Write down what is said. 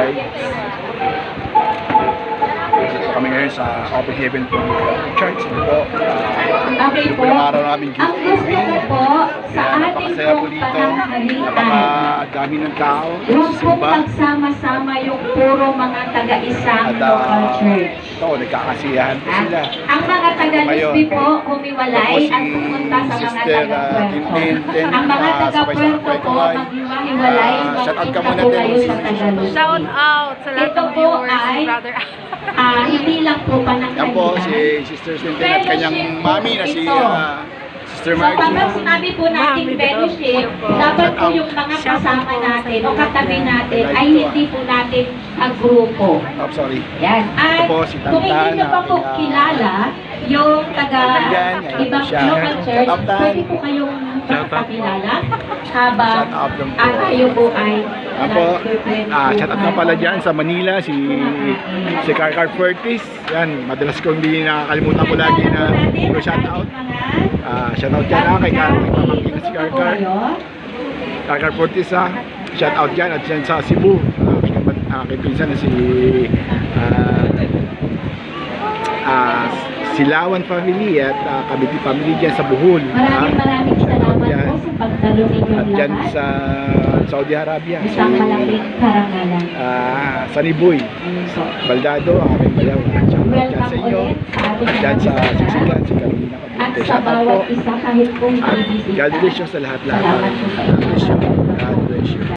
guys. Kami ngayon sa Open Heaven Church. Ito po. Okay po. Yung araw namin gift Ang gusto ko po sa ating napakasaya po dito. pananghalian. Napakadami ng tao. Huwag pong Simba. magsama-sama yung puro mga taga-isang At local church. ito, nagkakasiyahan po sila. Ang mga taga-Lisbi po, humiwalay Ito po si at pumunta sa mga Sister, taga-Puerto. Tintin, Ang mga sabay-sabay taga-Puerto po, kaway. maghiwa-hiwalay, Shout out ka magpunta muna po din. kayo sa Tagalog. Shout out sa lahat Ito ng po viewers, ay brother. hindi lang po Yan po si pananghalian. Sister Tintin at kanyang mami na si Sister So Margie. kapag sinabi po natin fellowship, dapat po yung mga kasama natin o katabi natin ay hindi po natin ang grupo. Oh, sorry. Yan. At Ito po si kung hindi Tantan, nyo pa po aking, kilala yung taga Yan, ibang siya. local church, Shout out, pwede po kayong magpakilala habang Shout out lang po. tayo po ay Apo, shout out na pala dyan sa Manila, si Carcar Fortis. Yan, madalas ko hindi nakakalimutan ko lagi na shout out. Shout out dyan kay pamangkin na si Carcar Fortis shout out dyan at dyan sa Cebu. Kay pinsan na si Silawan family at Kabiti family dyan sa Bohol. Maraming salamat po sa pagdalo ninyong At dyan lahat. sa Saudi Arabia. Isang malaking karangalan. Sa Niboy, Baldado, ang aming bayaw. Shout out dyan sa inyo. Welcome ulit sa ating At dyan sa mga Siksikan, si Carolina at Cabute. sa Shout out po. bawat isa kahit kung At bibisita. God bless you sa lahat-lahat. Salamat po sa God bless you. God bless you.